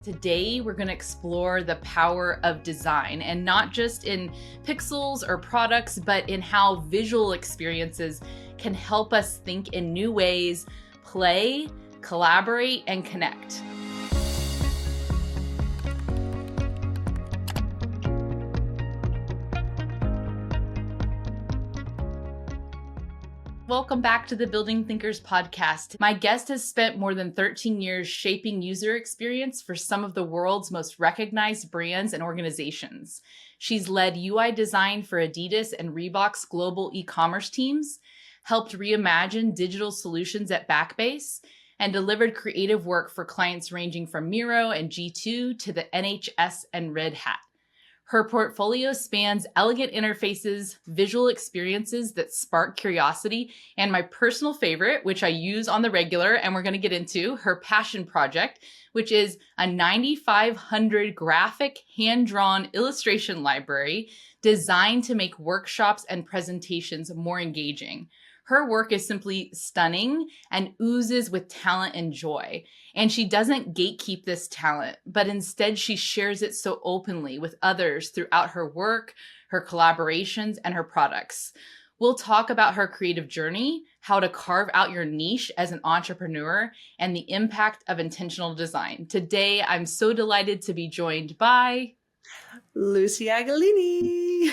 Today, we're going to explore the power of design, and not just in pixels or products, but in how visual experiences can help us think in new ways, play, collaborate, and connect. Welcome back to the Building Thinkers podcast. My guest has spent more than 13 years shaping user experience for some of the world's most recognized brands and organizations. She's led UI design for Adidas and Reebok's global e-commerce teams, helped reimagine digital solutions at Backbase, and delivered creative work for clients ranging from Miro and G2 to the NHS and Red Hat. Her portfolio spans elegant interfaces, visual experiences that spark curiosity, and my personal favorite, which I use on the regular, and we're going to get into, her passion project, which is a 9,500 graphic hand-drawn illustration library designed to make workshops and presentations more engaging. Her work is simply stunning and oozes with talent and joy. And she doesn't gatekeep this talent, but instead she shares it so openly with others throughout her work, her collaborations, and her products. We'll talk about her creative journey, how to carve out your niche as an entrepreneur, and the impact of intentional design. Today, I'm so delighted to be joined by Lucie Agolini.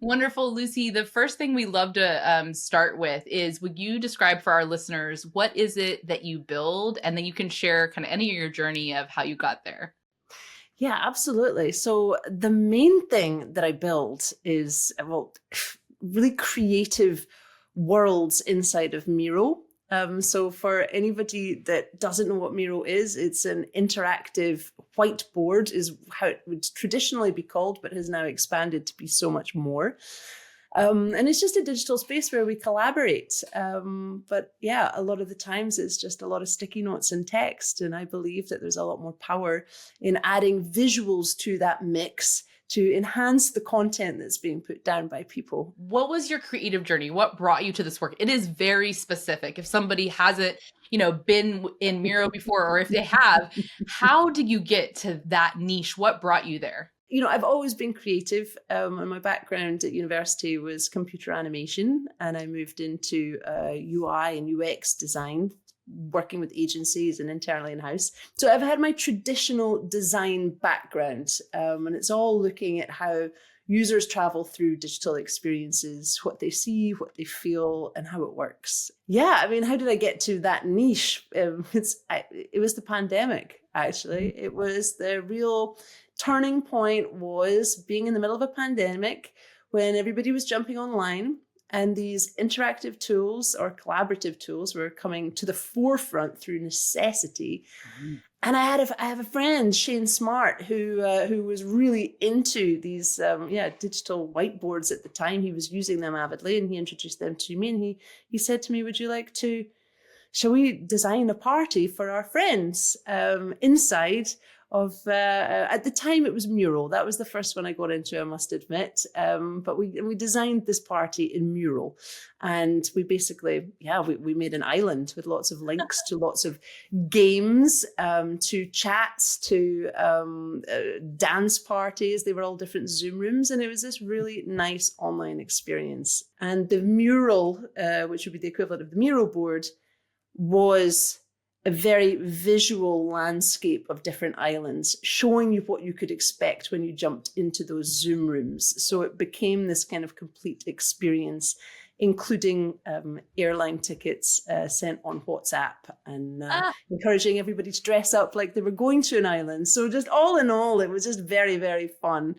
Wonderful, Lucie. The first thing we love to start with is, would you describe for our listeners, what is it that you build? And then you can share kind of any of your journey of how you got there. Yeah, absolutely. So the main thing that I build is, really creative worlds inside of Miro. So for anybody that doesn't know what Miro is, it's an interactive whiteboard, is how it would traditionally be called, but has now expanded to be so much more. And it's just a digital space where we collaborate. But yeah, a lot of the times it's just a lot of sticky notes and text. And I believe that there's a lot more power in adding visuals to that mix to enhance the content that's being put down by people. What was your creative journey? What brought you to this work? It is very specific. If somebody hasn't, been in Miro before, or if they have, how did you get to that niche? What brought you there? I've always been creative, and my background at university was computer animation, and I moved into UI and UX design, working with agencies and internally in-house. So I've had my traditional design background, and it's all looking at how users travel through digital experiences, what they see, what they feel, and how it works. Yeah, I mean, how did I get to that niche? It was the pandemic, actually. It was the real turning point, was being in the middle of a pandemic when everybody was jumping online. And these interactive tools or collaborative tools were coming to the forefront through necessity. Mm-hmm. And I have a friend, Shane Smart, who was really into these digital whiteboards at the time. He was using them avidly, and he introduced them to me. And he said to me, shall we design a party for our friends inside of, at the time it was Mural. That was the first one I got into, I must admit. But we designed this party in Mural. And we basically, we made an island with lots of links to lots of games, to chats, to dance parties. They were all different Zoom rooms. And it was this really nice online experience. And the Mural, which would be the equivalent of the Miro board, was a very visual landscape of different islands, showing you what you could expect when you jumped into those Zoom rooms. So it became this kind of complete experience, including airline tickets sent on WhatsApp, and encouraging everybody to dress up like they were going to an island. So just all in all, it was just very, very fun.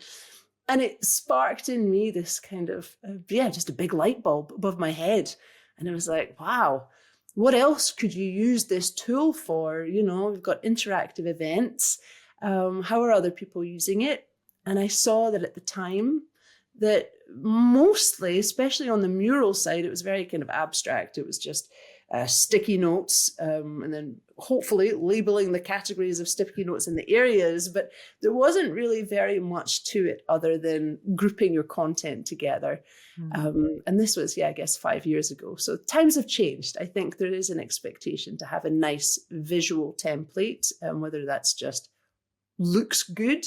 And it sparked in me this kind of, just a big light bulb above my head. And it was like, wow, what else could you use this tool for? We've got interactive events. How are other people using it? And I saw that at the time that mostly, especially on the Mural side, it was very kind of abstract. It was just sticky notes, and then hopefully labeling the categories of sticky notes in the areas. But there wasn't really very much to it other than grouping your content together. And this was, I guess 5 years ago. So times have changed. I think there is an expectation to have a nice visual template, whether that's just looks good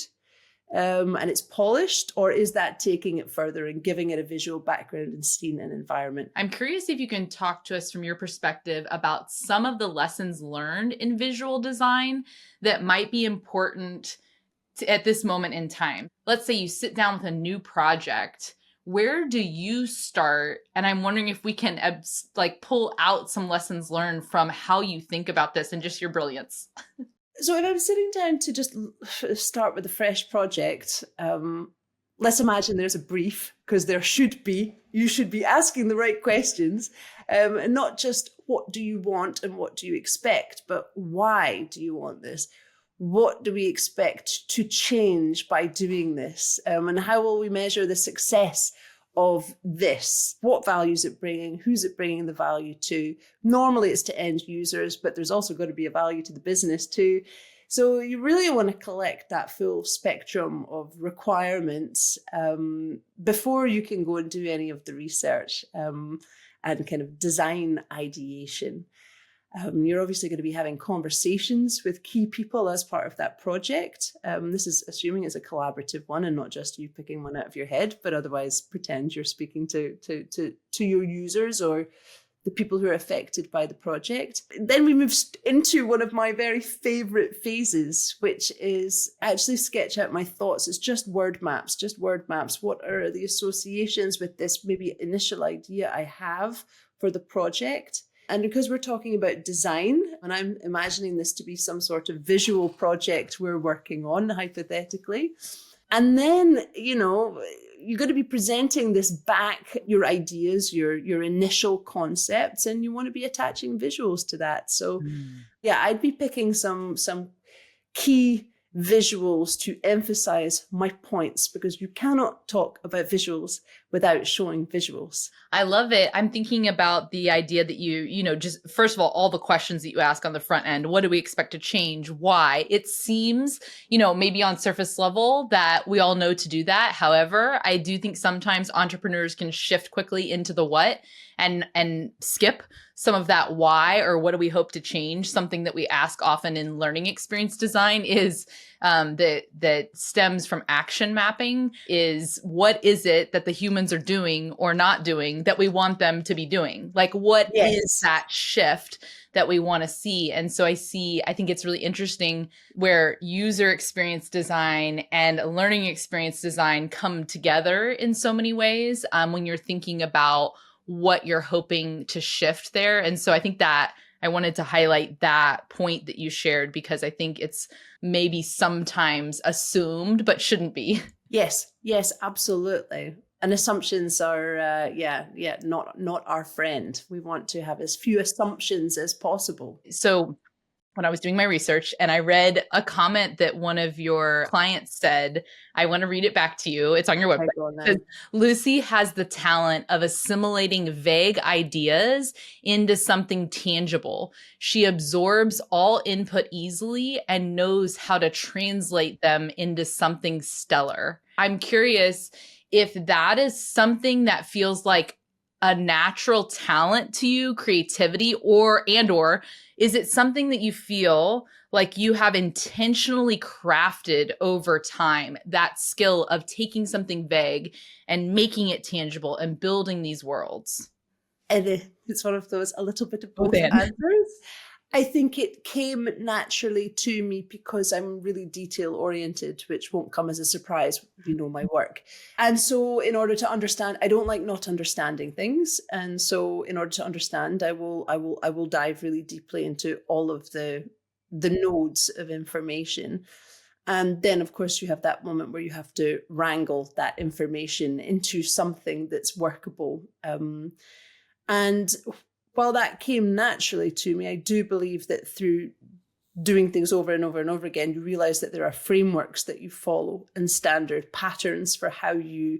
and it's polished, or is that taking it further and giving it a visual background and scene and environment? I'm curious if you can talk to us from your perspective about some of the lessons learned in visual design that might be important at this moment in time. Let's say you sit down with a new project. Where do you start? And I'm wondering if we can pull out some lessons learned from how you think about this and just your brilliance. So if I'm sitting down to just start with a fresh project, let's imagine there's a brief, because you should be asking the right questions, and not just what do you want and what do you expect, but why do you want this? What do we expect to change by doing this? And how will we measure the success of this? What value is it bringing? Who's it bringing the value to? Normally it's to end users, but there's also got to be a value to the business too. So you really want to collect that full spectrum of requirements before you can go and do any of the research and kind of design ideation. You're obviously going to be having conversations with key people as part of that project. This is assuming it's a collaborative one and not just you picking one out of your head, but otherwise pretend you're speaking to your users or the people who are affected by the project. Then we move into one of my very favorite phases, which is actually sketch out my thoughts. It's just word maps. What are the associations with this maybe initial idea I have for the project? And because we're talking about design, and I'm imagining this to be some sort of visual project we're working on, hypothetically, and then, you're going to be presenting this back, your ideas, your initial concepts, and you want to be attaching visuals to that. So, I'd be picking some key visuals to emphasize my points, because you cannot talk about visuals without showing visuals. I love it. I'm thinking about the idea that just first of all the questions that you ask on the front end. What do we expect to change? Why? It seems, maybe on surface level that we all know to do that. However, I do think sometimes entrepreneurs can shift quickly into the what and skip some of that why, or what do we hope to change. Something that we ask often in learning experience design is that stems from action mapping, is what is it that the humans are doing or not doing that we want them to be doing? Like, what is that shift that we want to see? And so I think it's really interesting where user experience design and learning experience design come together in so many ways when you're thinking about what you're hoping to shift there. And so I think that I wanted to highlight that point that you shared, because I think it's maybe sometimes assumed, but shouldn't be. Yes, absolutely. And assumptions are, not our friend. We want to have as few assumptions as possible. So when I was doing my research and I read a comment that one of your clients said, I want to read it back to you. It's on your website. It says, Lucie has the talent of assimilating vague ideas into something tangible. She absorbs all input easily and knows how to translate them into something stellar. I'm curious if that is something that feels like a natural talent to you, creativity, or is it something that you feel like you have intentionally crafted over time, that skill of taking something vague and making it tangible and building these worlds? And it's one of those, a little bit of both answers. I think it came naturally to me because I'm really detail oriented, which won't come as a surprise, my work. And so in order to understand, I don't like not understanding things. And so in order to understand, I will dive really deeply into all of the nodes of information. And then, of course, you have that moment where you have to wrangle that information into something that's workable. And while that came naturally to me, I do believe that through doing things over and over and over again, you realize that there are frameworks that you follow and standard patterns for how you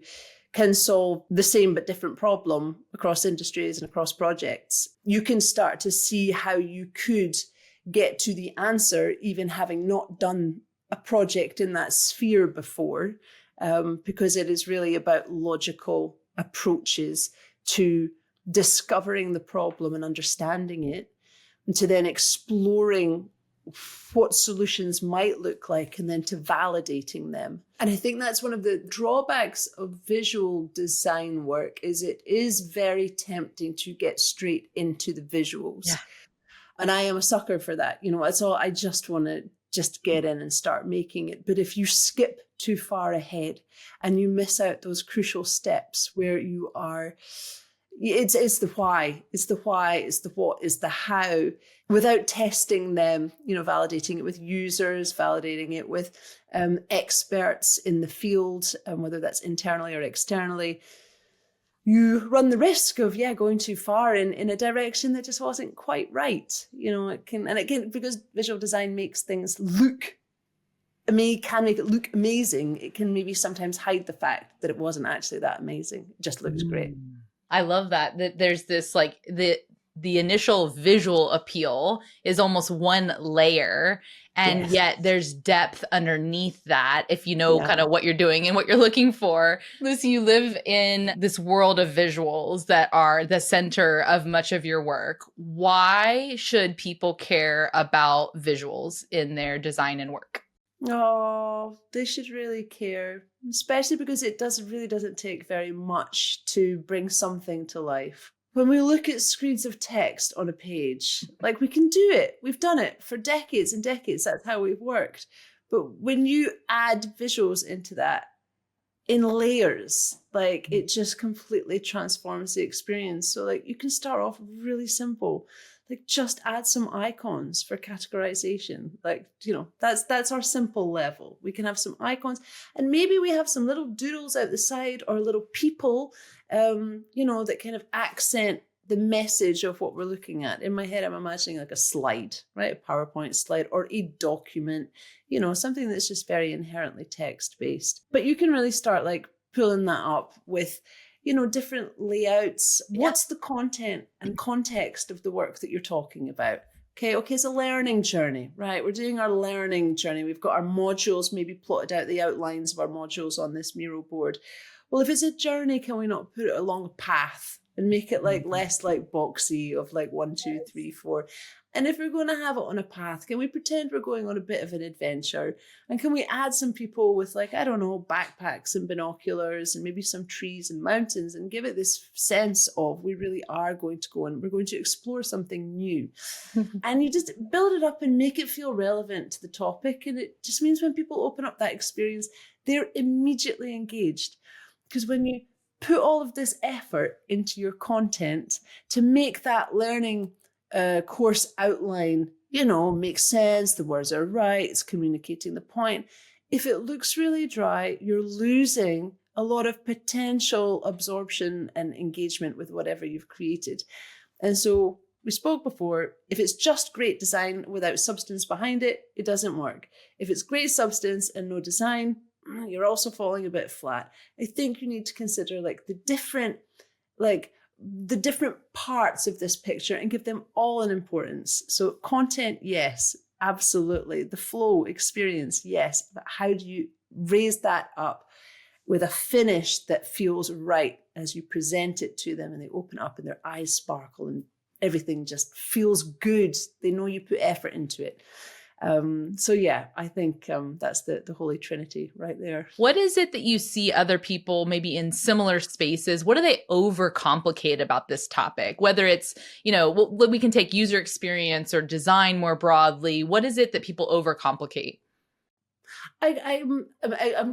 can solve the same but different problem across industries and across projects, you can start to see how you could get to the answer, even having not done a project in that sphere before, because it is really about logical approaches to discovering the problem and understanding it, and to then exploring what solutions might look like, and then to validating them. And I think that's one of the drawbacks of visual design work, is it is very tempting to get straight into the visuals. Yeah. And I am a sucker for that. You know, it's all, I just want to just get in and start making it. But if you skip too far ahead and you miss out those crucial steps where you are, it's the why, it's the what, it's the how, without testing them, you know, validating it with users, validating it with experts in the field, whether that's internally or externally, you run the risk of, going too far in a direction that just wasn't quite right. You know, because visual design makes things can make it look amazing. It can maybe sometimes hide the fact that it wasn't actually that amazing. It just looks great. I love that there's this, like, the initial visual appeal is almost one layer, and yet there's depth underneath that if you know kind of what you're doing and what you're looking for. Lucie, you live in this world of visuals that are the center of much of your work. Why should people care about visuals in their design and work? Oh, they should really care, especially because it really doesn't take very much to bring something to life. When we look at screens of text on a page, like, we can do it. We've done it for decades and decades. That's how we've worked. But when you add visuals into that in layers, like, it just completely transforms the experience. So, like, you can start off really simple. Like, just add some icons for categorization. Like, you know, that's our simple level. We can have some icons, and maybe we have some little doodles out the side, or little people, you know, that kind of accent the message of what we're looking at. In my head, I'm imagining like a slide, right? A PowerPoint slide or a document, you know, something that's just very inherently text-based. But you can really start, like, pulling that up with, you know, different layouts. What's the content and context of the work that you're talking about? Okay, it's a learning journey, right? We're doing our learning journey. We've got our modules, maybe plotted out the outlines of our modules on this Miro board. Well, if it's a journey, can we not put it along a path and make it like less like boxy of like 1, 2, 3, 4? And if we're going to have it on a path, can we pretend we're going on a bit of an adventure? And can we add some people with, like, I don't know, backpacks and binoculars and maybe some trees and mountains, and give it this sense of we really are going to go and we're going to explore something new. And you just build it up and make it feel relevant to the topic. And it just means when people open up that experience, they're immediately engaged. Because when you put all of this effort into your content to make that learning course outline, you know, make sense, the words are right, it's communicating the point. If it looks really dry, you're losing a lot of potential absorption and engagement with whatever you've created. And so we spoke before, if it's just great design without substance behind it, it doesn't work. If it's great substance and no design, you're also falling a bit flat. I think you need to consider like the different parts of this picture and give them all an importance. So content, yes, absolutely. The flow experience, yes. But how do you raise that up with a finish that feels right as you present it to them, and they open up and their eyes sparkle and everything just feels good. They know you put effort into it. So yeah, I think that's the Holy Trinity right there. What is it that you see other people maybe in similar spaces? What do they overcomplicate about this topic? Whether it's, you know, we can take user experience or design more broadly. What is it that people overcomplicate? I'm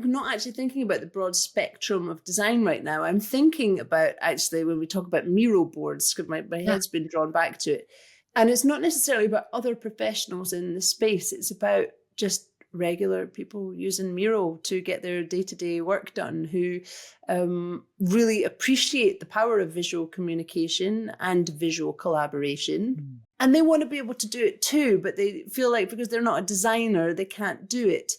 not actually thinking about the broad spectrum of design right now. I'm thinking about, actually, when we talk about Miro boards, because my head's been drawn back to it. And it's not necessarily about other professionals in the space. It's about just regular people using Miro to get their day-to-day work done, who really appreciate the power of visual communication and visual collaboration. And they want to be able to do it too, but they feel like because they're not a designer, they can't do it.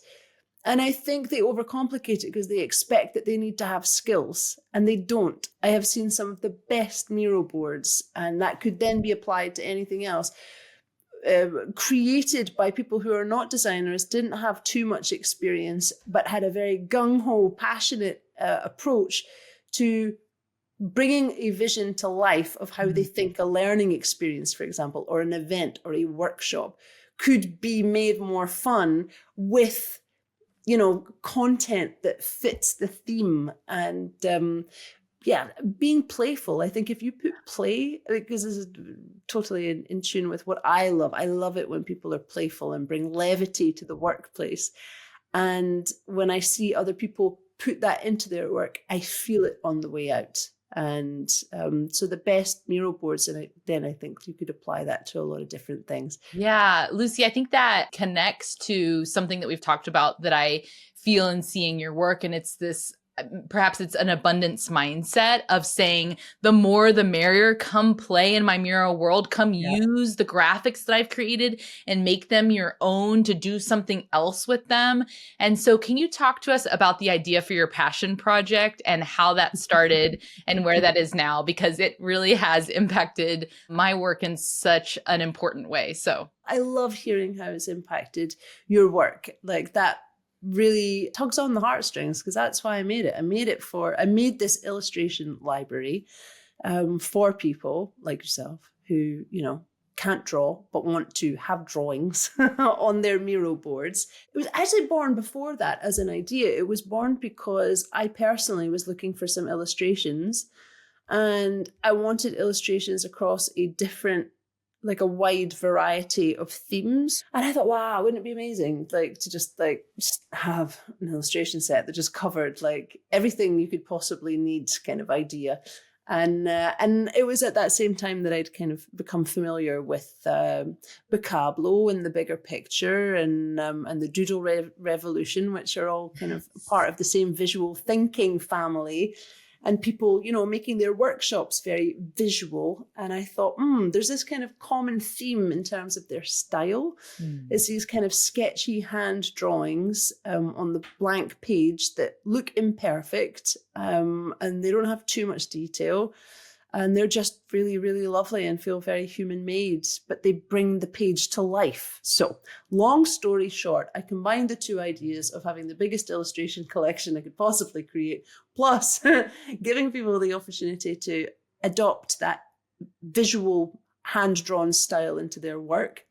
And I think they overcomplicate it because they expect that they need to have skills, and they don't. I have seen some of the best Miro boards, and that could then be applied to anything else, created by people who are not designers, didn't have too much experience, but had a very gung-ho, passionate approach to bringing a vision to life of how they think a learning experience, for example, or an event or a workshop could be made more fun with, content that fits the theme. And being playful. I think if you put play, because this is totally in tune with what I love it when people are playful and bring levity to the workplace. And when I see other people put that into their work, I feel it on the way out. And so the best Miro boards, and then I think you could apply that to a lot of different things. Yeah, Lucie, I think that connects to something that we've talked about that I feel in seeing your work. And it's this, perhaps it's an abundance mindset of saying the more the merrier. Come play in my Miro world, come use the graphics that I've created and make them your own to do something else with them. And so can you talk to us about the idea for your passion project and how that started and where that is now? Because it really has impacted my work in such an important way. So I love hearing how it's impacted your work. Like that really tugs on the heartstrings, because that's why I made it. I made this illustration library for people like yourself who, can't draw but want to have drawings on their Miro boards. It was actually born before that as an idea. It was born because I personally was looking for some illustrations, and I wanted illustrations across a wide variety of themes. And I thought, wow, wouldn't it be amazing to just have an illustration set that just covered everything you could possibly need kind of idea. And it was at that same time that I'd kind of become familiar with Vocablo and the bigger picture and the Doodle Revolution, which are all kind of part of the same visual thinking family. And people, making their workshops very visual. And I thought, there's this kind of common theme in terms of their style. It's these kind of sketchy hand drawings on the blank page that look imperfect, and they don't have too much detail. And they're just really, really lovely and feel very human made, but they bring the page to life. So long story short, I combined the two ideas of having the biggest illustration collection I could possibly create, plus giving people the opportunity to adopt that visual hand-drawn style into their work.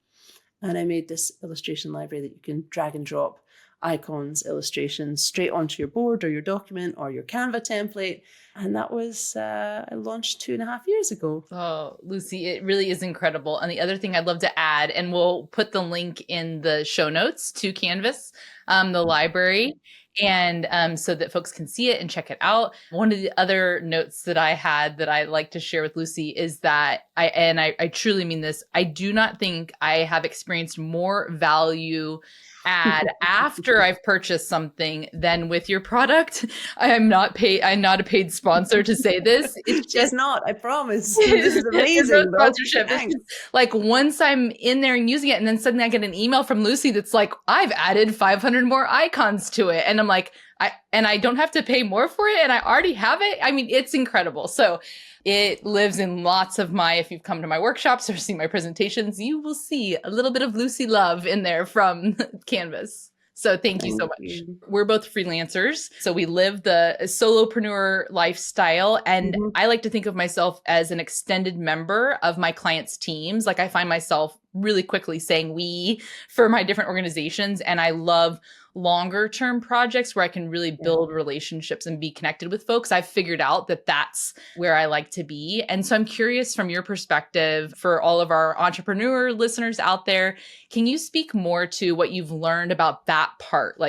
And I made this illustration library that you can drag and drop icons, illustrations straight onto your board or your document or your Canva template. And that was, I launched 2.5 years ago. Oh, Lucie, it really is incredible. And the other thing I'd love to add, and we'll put the link in the show notes to Canvas, the library, and so that folks can see it and check it out. One of the other notes that I had that I like to share with Lucie is that I truly mean this, I do not think I have experienced more value add after I've purchased something than with your product. I'm not a paid sponsor to say this. It's just not, I promise. This is amazing. No sponsorship. It's just once I'm in there and using it, and then suddenly I get an email from Lucie that's like, I've added 500 more icons to it. And I'm like, I don't have to pay more for it, and I already have it. I mean, it's incredible. So it lives in lots of if you've come to my workshops or seen my presentations, you will see a little bit of Lucie love in there from Canvas. So thank you so much. We're both freelancers. So we live the solopreneur lifestyle. And I like to think of myself as an extended member of my clients' teams. I find myself really quickly saying we for my different organizations. And I love longer term projects where I can really build relationships and be connected with folks. I've figured out that that's where I like to be. And so I'm curious from your perspective, for all of our entrepreneur listeners out there, can you speak more to what you've learned about that part?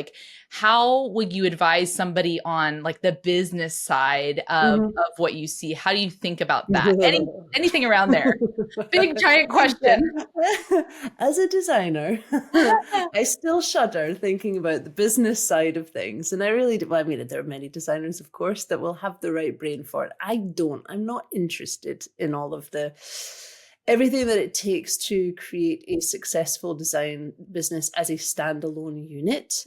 How would you advise somebody on the business side of what you see? How do you think about that? Anything around there? Big giant question. As a designer, I still shudder thinking about the business side of things. And I really do. Well, I mean, there are many designers, of course, that will have the right brain for it. I don't. I'm not interested in all of the everything that it takes to create a successful design business as a standalone unit.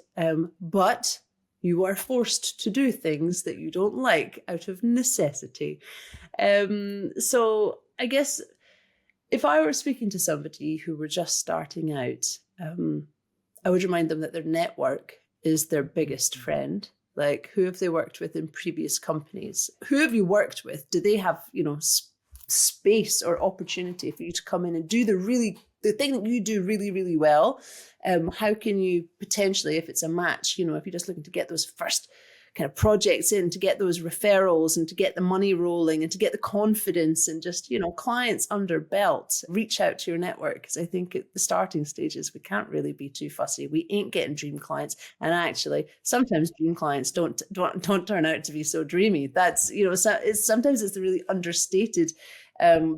But you are forced to do things that you don't like out of necessity. So I guess if I were speaking to somebody who were just starting out, I would remind them that their network is their biggest friend. Like, who have they worked with in previous companies? Who have you worked with? Do they have, space or opportunity for you to come in and do the thing that you do really, really well? How can you potentially, if it's a match, if you're just looking to get those first kind of projects in, to get those referrals and to get the money rolling and to get the confidence and just, clients under belt, reach out to your network. Because I think at the starting stages, we can't really be too fussy. We ain't getting dream clients. And actually, sometimes dream clients don't turn out to be so dreamy. That's, sometimes it's the really understated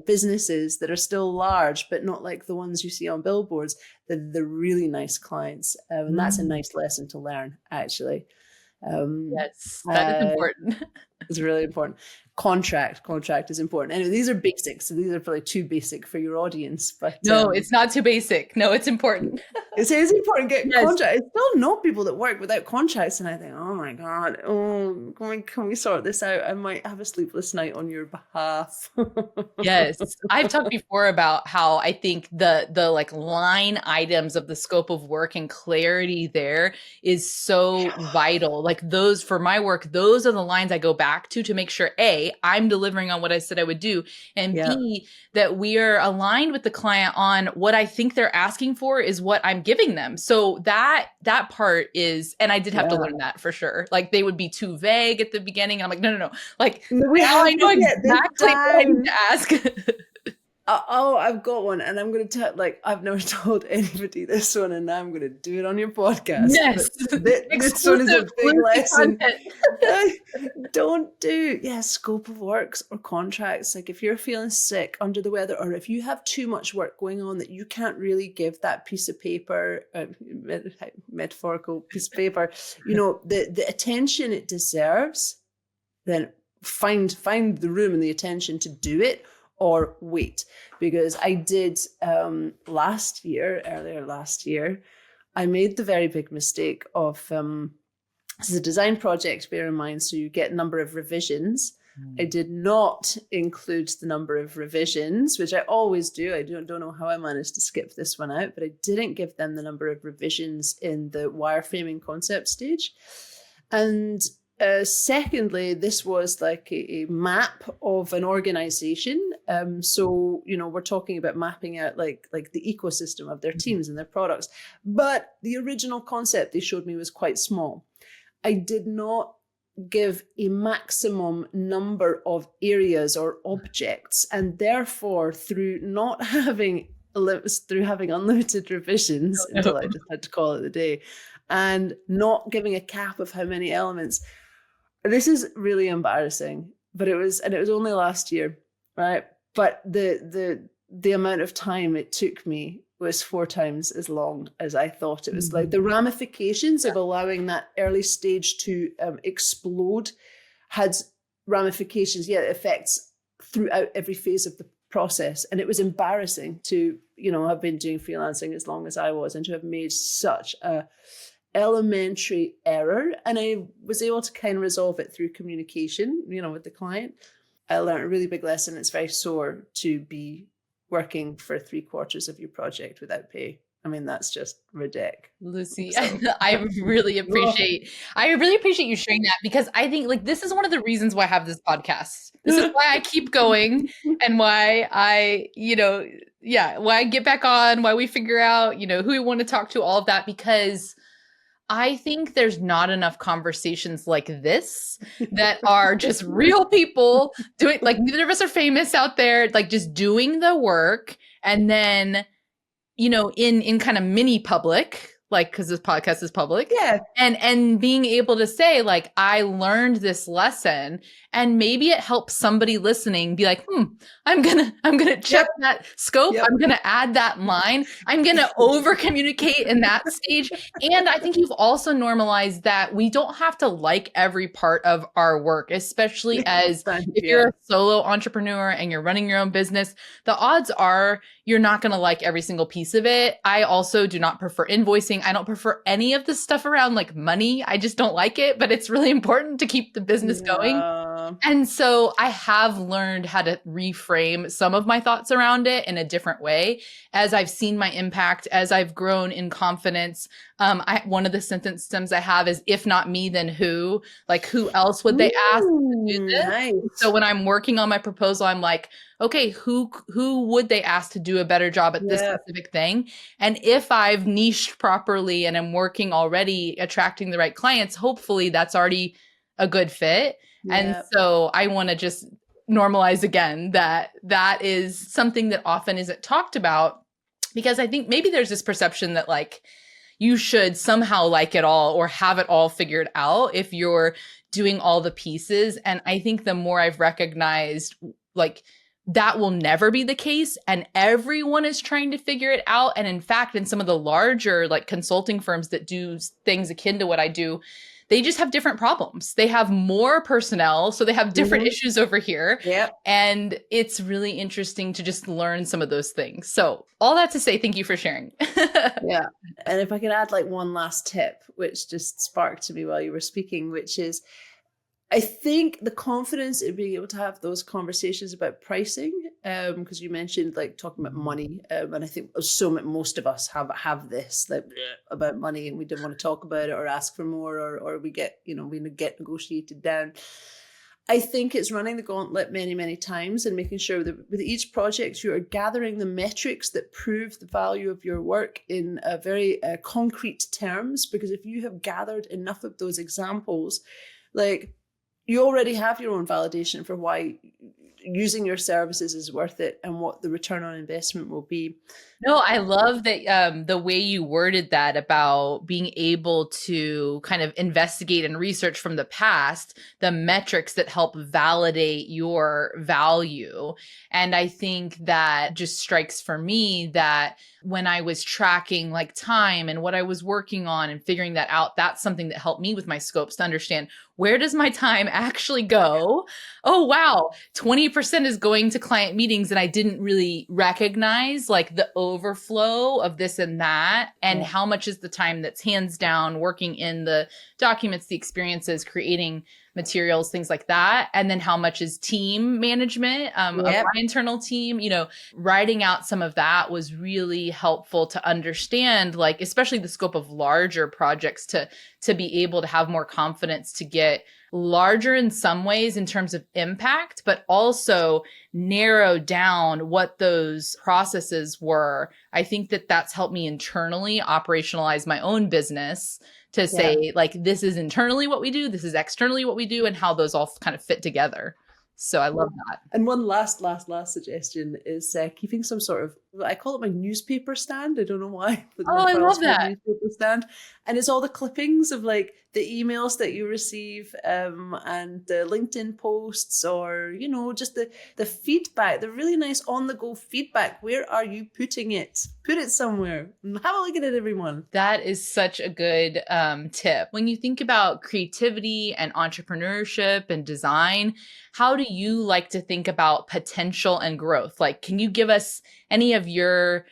businesses that are still large, but not like the ones you see on billboards. The really nice clients. And that's a nice lesson to learn, actually. Yes, that is important. It's really important. Contract is important. Anyway, these are basics. So these are probably too basic for your audience, but no, it's not too basic. No, it's important. It is important to get contract. I still know people that work without contracts, and I think, oh my God, can we sort this out? I might have a sleepless night on your behalf. Yes. I've talked before about how I think the like line items of the scope of work and clarity there is so vital. Like those, for my work, those are the lines I go back to make sure A, I'm delivering on what I said I would do, and B, that we are aligned with the client on what I think they're asking for is what I'm giving them. So that part is, and I did have to learn that for sure. Like they would be too vague at the beginning. I'm like, no. Like now I know exactly what I need to ask. I've got one, and I'm going to tell, I've never told anybody this one, and now I'm going to do it on your podcast. Yes. This one is a big lesson. Don't do, scope of works or contracts. Like if you're feeling sick, under the weather, or if you have too much work going on that you can't really give that piece of paper, metaphorical piece of paper, the attention it deserves, then find the room and the attention to do it. Or wait, because I did earlier last year, I made the very big mistake of, this is a design project, bear in mind, so you get a number of revisions. I did not include the number of revisions, which I always do. I don't know how I managed to skip this one out, but I didn't give them the number of revisions in the wireframing concept stage. And secondly, this was like a map of an organization. So, we're talking about mapping out like the ecosystem of their teams and their products. But the original concept they showed me was quite small. I did not give a maximum number of areas or objects. And therefore, through having unlimited revisions, until I just had to call it a day, and not giving a cap of how many elements. This is really embarrassing, but it was only last year, right? But the amount of time it took me was 4 times as long as I thought it was. Like the ramifications of allowing that early stage to explode had ramifications, effects throughout every phase of the process. And it was embarrassing to, have been doing freelancing as long as I was and to have made such a elementary error. And I was able to kind of resolve it through communication, with the client. I learned a really big lesson. It's very sore to be working for 3/4 of your project without pay. I mean, that's just ridiculous. Lucie, I really appreciate you sharing that, because I think this is one of the reasons why I have this podcast. This is why I keep going and why I, why I get back on, why we figure out, who we want to talk to, all of that, because I think there's not enough conversations like this that are just real people doing, neither of us are famous out there, just doing the work. And then, in kind of mini public, like, because this podcast is public. Yeah. And being able to say, like, I learned this lesson, and maybe it helps somebody listening be like, I'm gonna check that scope. Yep. I'm gonna add that line. I'm gonna over communicate in that stage. And I think you've also normalized that we don't have to like every part of our work, especially as if you're a solo entrepreneur and you're running your own business. The odds are you're not going to like every single piece of it. I also do not prefer invoicing. I don't prefer any of the stuff around like money. I just don't like it, but it's really important to keep the business going. And so I have learned how to reframe some of my thoughts around it in a different way as I've seen my impact, as I've grown in confidence. One of the sentence stems I have is, if not me, then who? Like, who else would they ask to do this? Nice. So when I'm working on my proposal, I'm like, okay, who would they ask to do a better job at this specific thing? And if I've niched properly and I'm working already, attracting the right clients, hopefully that's already a good fit. And so I want to just normalize again that is something that often isn't talked about, because I think maybe there's this perception that like you should somehow like it all or have it all figured out if you're doing all the pieces. And I think the more I've recognized, like, that will never be the case, and everyone is trying to figure it out. And in fact, in some of the larger like consulting firms that do things akin to what I do, they just have different problems. They have more personnel, so they have different issues over here. And it's really interesting to just learn some of those things. So all that to say, thank you for sharing. And if I could add like one last tip, which just sparked to me while you were speaking, which is, I think the confidence in being able to have those conversations about pricing, because you mentioned like talking about money, and I think most of us have this like about money, and we don't want to talk about it or ask for more, or we get negotiated down. I think it's running the gauntlet many, many times and making sure that with each project you are gathering the metrics that prove the value of your work in very concrete terms. Because if you have gathered enough of those examples, like, you already have your own validation for why using your services is worth it and what the return on investment will be. No, I love that the way you worded that about being able to kind of investigate and research from the past, the metrics that help validate your value. And I think that just strikes for me that when I was tracking like time and what I was working on and figuring that out, that's something that helped me with my scopes to understand, where does my time actually go? Oh, wow. 20% is going to client meetings, and I didn't really recognize like the overflow of this and that, and how much is the time that's hands down working in the documents, the experiences, creating materials, things like that. And then how much is team management of my internal team. Writing out some of that was really helpful to understand, like, especially the scope of larger projects, to be able to have more confidence to get larger in some ways in terms of impact, but also narrow down what those processes were. I think that that's helped me internally operationalize my own business to say, like, this is internally what we do, this is externally what we do, and how those all kind of fit together. So I love that. And one last suggestion is keeping some sort of, I call it my newspaper stand. I don't know why. I love that. Newspaper stand. And it's all the clippings of like the emails that you receive and the LinkedIn posts, or, just the feedback, the really nice on the go feedback. Where are you putting it? Put it somewhere. Have a look at it, everyone. That is such a good tip. When you think about creativity and entrepreneurship and design, how do you like to think about potential and growth? Like, can you give us any of your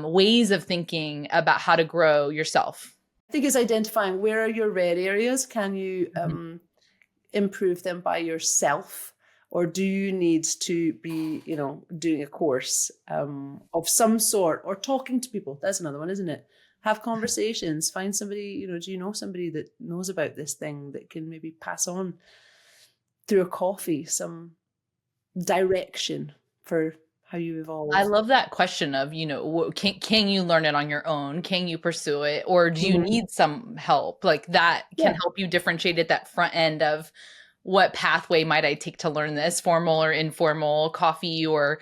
ways of thinking about how to grow yourself? I think it's identifying where are your red areas. Can you improve them by yourself? Or do you need to be, doing a course of some sort, or talking to people? That's another one, isn't it? Have conversations, find somebody, do you know somebody that knows about this thing that can maybe pass on through a coffee some direction for how you evolve? I love that question of, can you learn it on your own? Can you pursue it? Or do you need some help? Like, that can help you differentiate at that front end of, what pathway might I take to learn this, formal or informal, coffee or,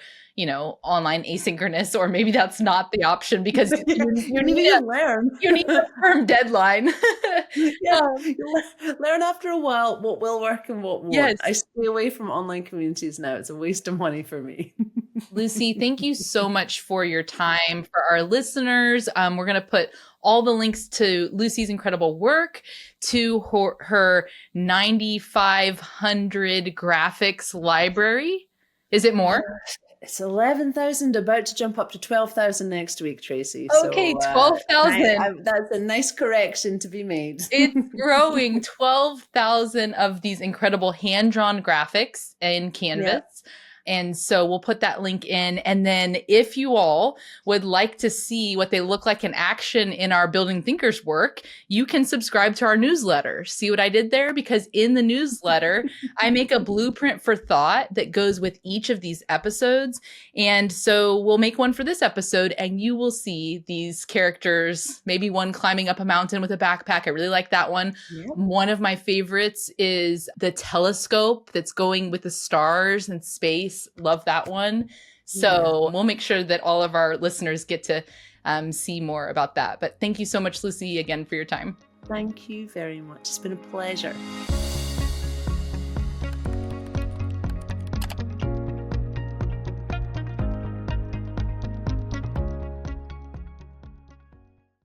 online asynchronous, or maybe that's not the option because you need to learn. you need a firm deadline. Yeah, learn after a while what will work and what won't. Yes. I stay away from online communities now. It's a waste of money for me. Lucie, thank you so much for your time. For our listeners, we're going to put all the links to Lucie's incredible work, to her 9,500 graphics library. Is it more? It's 11,000, about to jump up to 12,000 next week, Tracy. Okay, so, 12,000. That's a nice correction to be made. It's growing. 12,000 of these incredible hand-drawn graphics in Canvas. Yeah. And so we'll put that link in. And then if you all would like to see what they look like in action in our Building Thinkers work, you can subscribe to our newsletter. See what I did there? Because in the newsletter, I make a blueprint for thought that goes with each of these episodes. And so we'll make one for this episode and you will see these characters, maybe one climbing up a mountain with a backpack. I really like that one. Yeah. One of my favorites is the telescope that's going with the stars and space. Love that one. So we'll make sure that all of our listeners get to see more about that. But thank you so much, Lucie, again for your time. Thank you very much. It's been a pleasure.